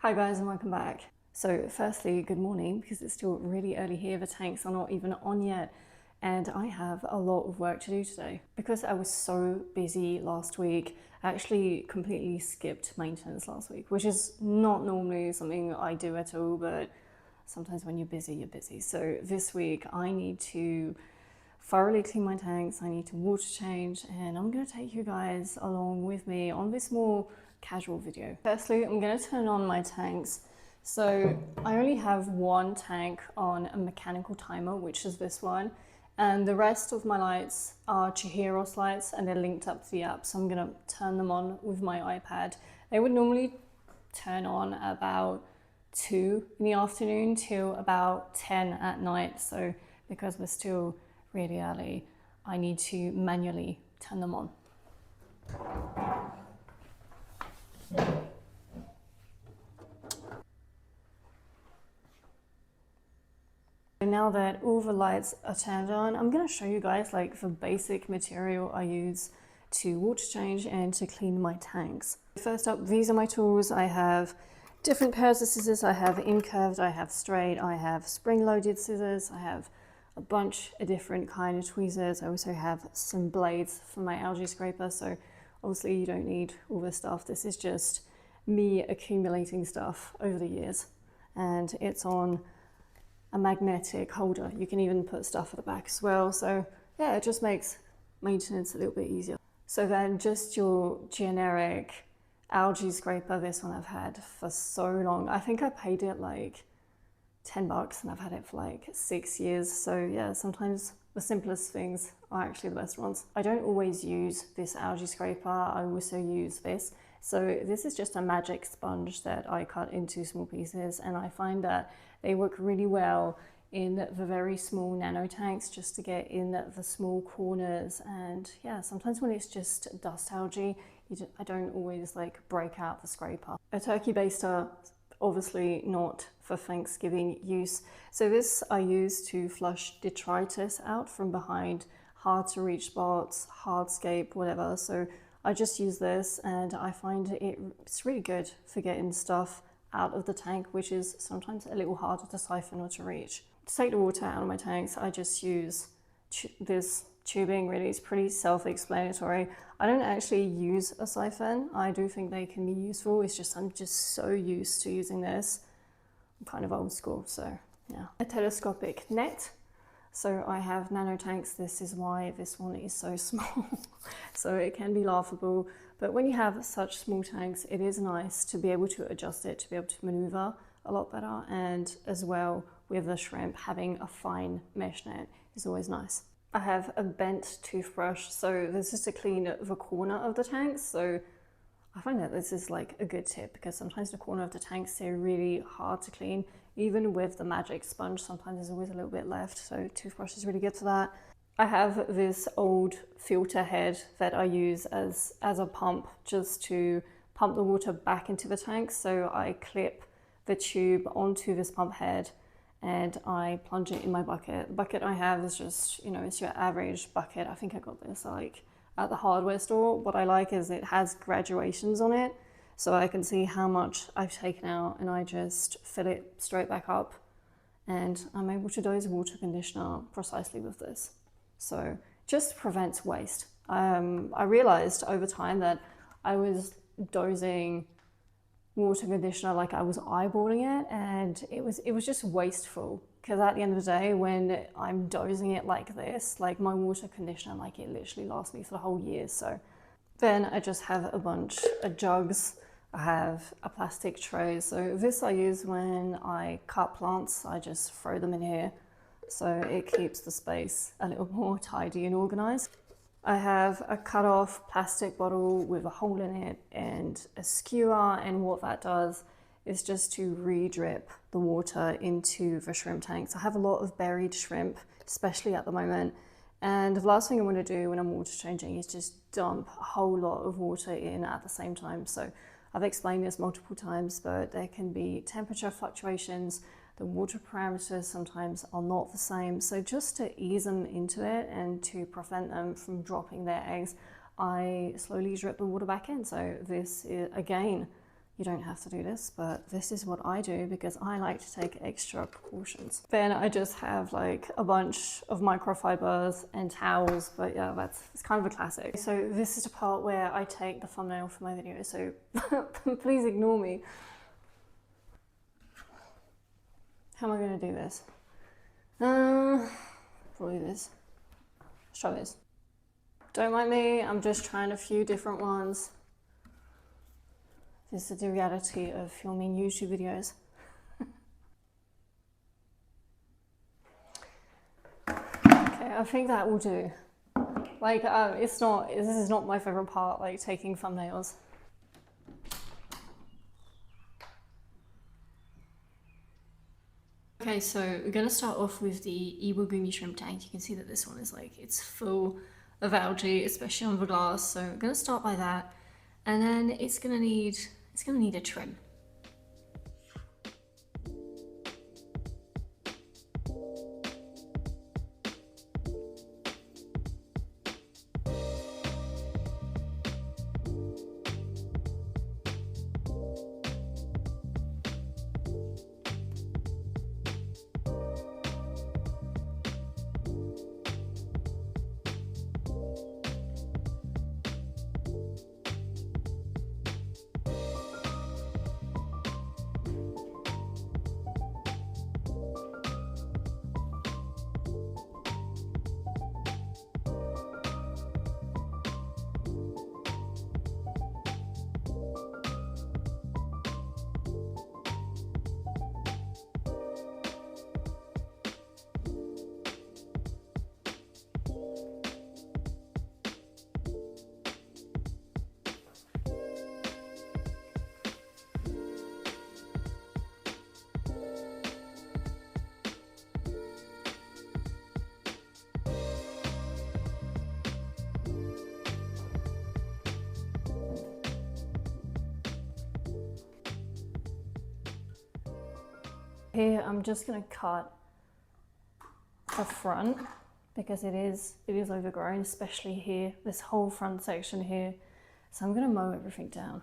Hi guys and welcome back. So firstly, good morning because it's still really early here. The tanks are not even on yet and I have a lot of work to do today. Because I was so busy last week, I actually completely skipped maintenance last week, which is not normally something I do at all, but sometimes when you're busy, you're busy. So this week I need to thoroughly clean my tanks, I need to water change, and I'm gonna take you guys along with me on this more casual video. Firstly, I'm gonna turn on my tanks. So I only have one tank on a mechanical timer, which is this one, and the rest of my lights are Chihiros lights and they're linked up to the app, so I'm gonna turn them on with my iPad. They would normally turn on about 2 in the afternoon till about 10 at night, so because we're still really early, I need to manually turn them on. Now that all the lights are turned on, I'm going to show you guys like the basic material I use to water change and to clean my tanks. First up, these are my tools. I have different pairs of scissors. I have incurved, I have straight, I have spring-loaded scissors, I have a bunch of different kind of tweezers. I also have some blades for my algae scraper, so obviously you don't need all this stuff. This is just me accumulating stuff over the years, and it's on a magnetic holder. You can even put stuff at the back as well, so yeah, it just makes maintenance a little bit easier. So then just your generic algae scraper. This one I've had for so long. I think I paid it like $10 and I've had it for like 6 years. So yeah, sometimes the simplest things are actually the best ones. I don't always use this algae scraper. I also use this. So this is just a magic sponge that I cut into small pieces, and I find that they work really well in the very small nano tanks just to get in the small corners. And yeah, sometimes when it's just dust algae, I don't always like break out the scraper. A turkey baster, obviously not for Thanksgiving use. So this I use to flush detritus out from behind hard to reach spots, hardscape, whatever. So I just use this, and I find it's really good for getting stuff out of the tank, which is sometimes a little harder to siphon or to reach. To take the water out of my tanks, I just use this tubing. Really, it's pretty self-explanatory. I don't actually use a siphon. I do think they can be useful. It's just I'm just so used to using this. I'm kind of old school, so yeah. A telescopic net. So I have nano tanks. This is why this one is so small. So it can be laughable, but when you have such small tanks, it is nice to be able to adjust it, to be able to maneuver a lot better. And as well with the shrimp, having a fine mesh net is always nice. I have a bent toothbrush, so this is to clean the corner of the tanks. So I find that this is like a good tip because sometimes the corner of the tanks, they're really hard to clean. Even with the magic sponge, sometimes there's always a little bit left, so toothbrush is really good for that. I have this old filter head that I use as a pump just to pump the water back into the tank. So I clip the tube onto this pump head and I plunge it in my bucket. The bucket I have is just, you know, it's your average bucket. I think I got this like at the hardware store. What I like is it has graduations on it, so I can see how much I've taken out, and I just fill it straight back up, and I'm able to dose water conditioner precisely with this. So just prevents waste. I realized over time that I was dosing water conditioner like I was eyeballing it, and it was just wasteful, because at the end of the day, when I'm dosing it like this, like my water conditioner, like it literally lasts me for the whole year. So then I just have a bunch of jugs. I have a plastic tray. So this I use when I cut plants. I just throw them in here, so it keeps the space a little more tidy and organized. I have a cut off plastic bottle with a hole in it and a skewer, and what that does is just to re-drip the water into the shrimp tanks. I have a lot of buried shrimp, especially at the moment, and the last thing I want to do when I'm water changing is just dump a whole lot of water in at the same time. So I've explained this multiple times, but there can be temperature fluctuations. The water parameters sometimes are not the same. So just to ease them into it and to prevent them from dropping their eggs, I slowly drip the water back in. So this is, again, You don't have to do this, but this is what I do because I like to take extra precautions. Then I just have like a bunch of microfibers and towels, but yeah, it's kind of a classic. So this is the part where I take the thumbnail for my video, so please ignore me. How am I gonna do this? Probably this. Let's try this. Don't mind me, I'm just trying a few different ones. This is the reality of filming YouTube videos. Okay, I think that will do. Like, this is not my favorite part, like taking thumbnails. Okay, so we're gonna start off with the Iwagumi shrimp tank. You can see that this one is like, it's full of algae, especially on the glass. So we're gonna start by that. And then it's gonna need a trim. Here I'm just going to cut the front because it is overgrown, especially here, this whole front section here. So I'm going to mow everything down.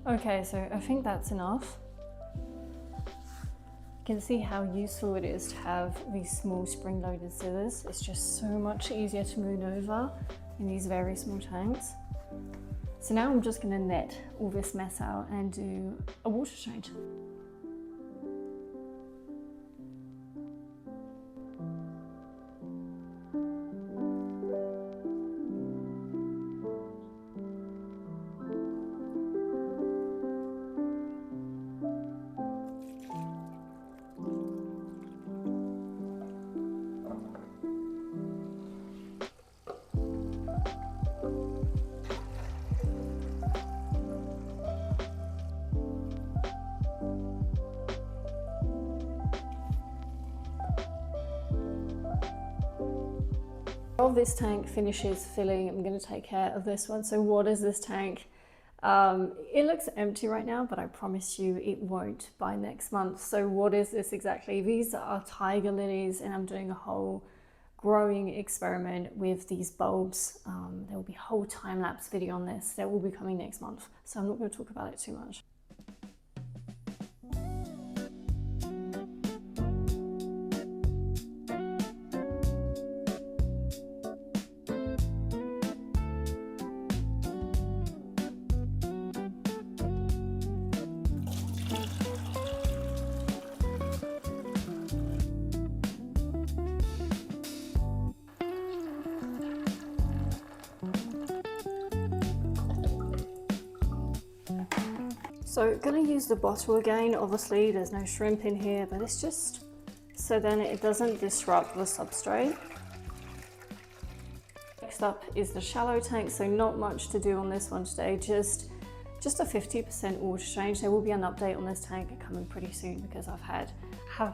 Okay, so I think that's enough. You can see how useful it is to have these small spring-loaded scissors. It's just so much easier to maneuver in these very small tanks. So now I'm just going to net all this mess out and do a water change. While this tank finishes filling, I'm going to take care of this one. So what is this tank? It looks empty right now, but I promise you it won't by next month. So what is this exactly? These are tiger lilies, and I'm doing a whole growing experiment with these bulbs. There will be a whole time-lapse video on this that will be coming next month. So I'm not going to talk about it too much. So gonna use the bottle again. Obviously there's no shrimp in here, but it's just so then it doesn't disrupt the substrate. Next up is the shallow tank, so not much to do on this one today, just a 50% water change. There will be an update on this tank coming pretty soon because have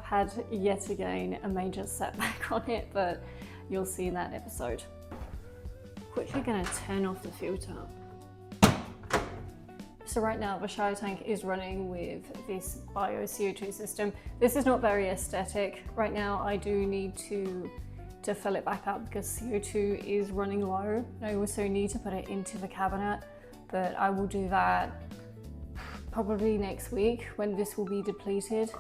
had yet again a major setback on it, but you'll see in that episode. Quickly gonna turn off the filter. So right now the shallow tank is running with this bio CO2 system. This is not very aesthetic. Right now I do need to fill it back up because CO2 is running low. I also need to put it into the cabinet, but I will do that probably next week when this will be depleted.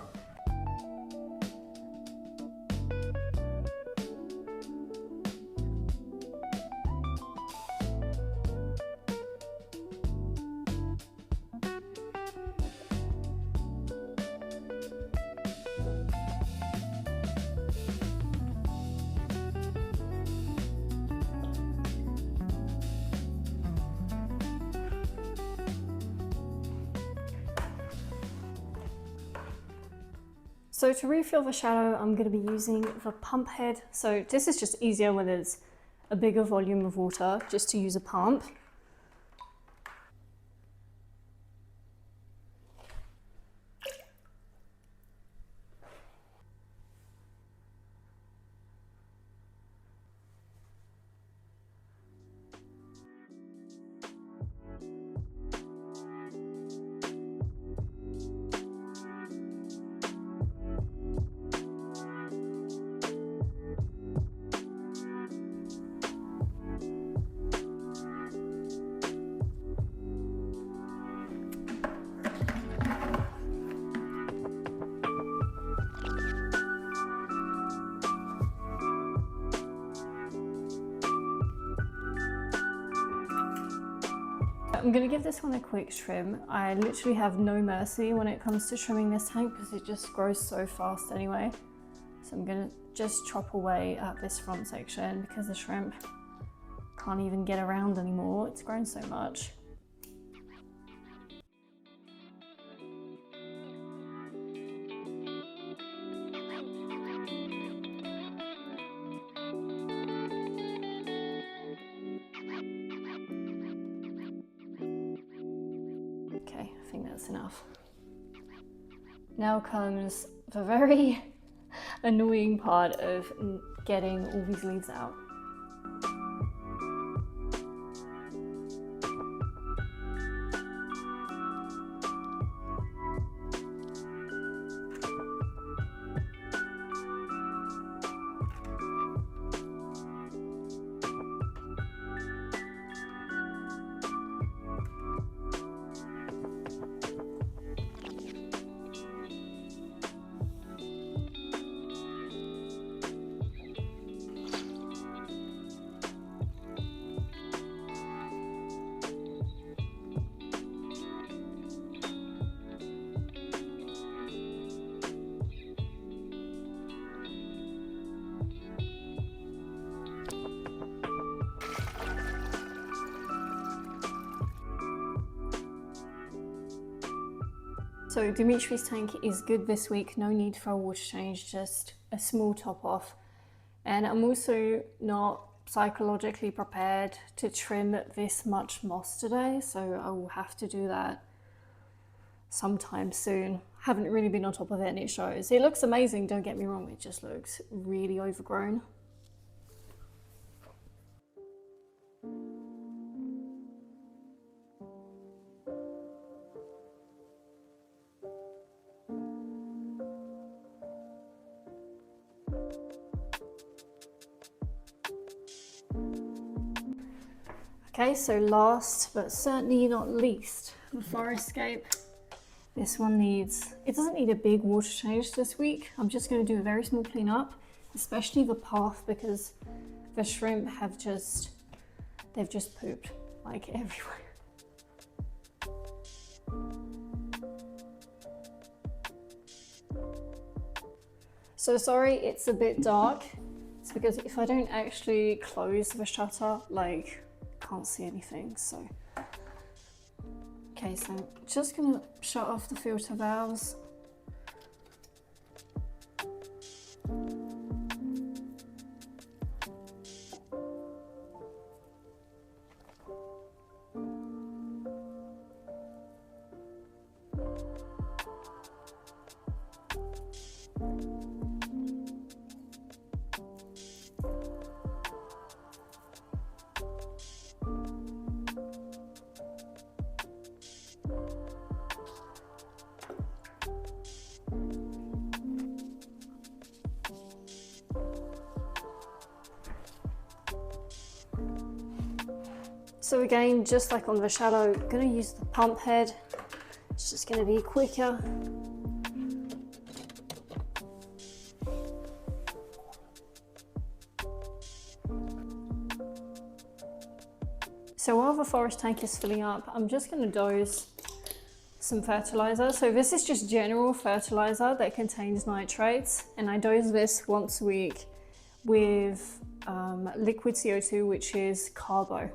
So to refill the shallow, I'm going to be using the pump head. So this is just easier when there's a bigger volume of water, just to use a pump. I'm going to give this one a quick trim. I literally have no mercy when it comes to trimming this tank because it just grows so fast anyway. So I'm going to just chop away at this front section because the shrimp can't even get around anymore. It's grown so much. Okay, I think that's enough. Now comes the very annoying part of getting all these leaves out. So Dimitri's tank is good this week, no need for a water change, just a small top off. And I'm also not psychologically prepared to trim this much moss today, so I will have to do that sometime soon. Haven't really been on top of it and it shows. It looks amazing, don't get me wrong, it just looks really overgrown. Okay, so last but certainly not least, the Forescape. This one it doesn't need a big water change this week. I'm just going to do a very small cleanup, especially the path because the shrimp they've just pooped like everywhere. So sorry, it's a bit dark. It's because if I don't actually close the shutter, like, can't see anything, so. Okay, so just gonna shut off the filter valves. So again, just like on the shallow, I'm gonna use the pump head. It's just gonna be quicker. So while the forest tank is filling up, I'm just gonna dose some fertilizer. So this is just general fertilizer that contains nitrates, and I dose this once a week with liquid CO2, which is carbo.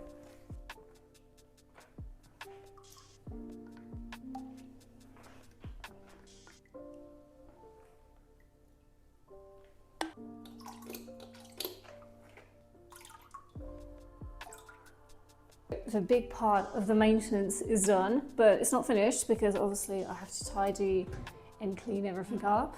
The big part of the maintenance is done, but it's not finished because obviously I have to tidy and clean everything up.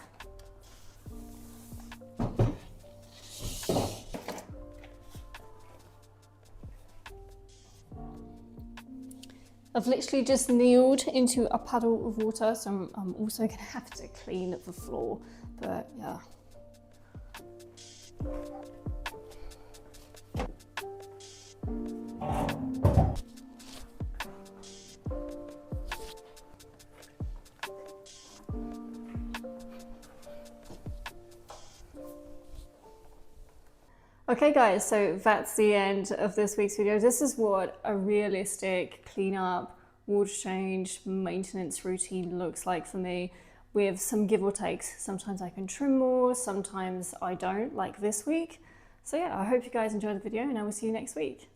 I've literally just kneeled into a puddle of water, so I'm also gonna have to clean the floor, but yeah. Okay guys, so that's the end of this week's video. This is what a realistic cleanup, water change, maintenance routine looks like for me, with some give or takes. Sometimes I can trim more, sometimes I don't, like this week. So yeah, I hope you guys enjoyed the video and I will see you next week.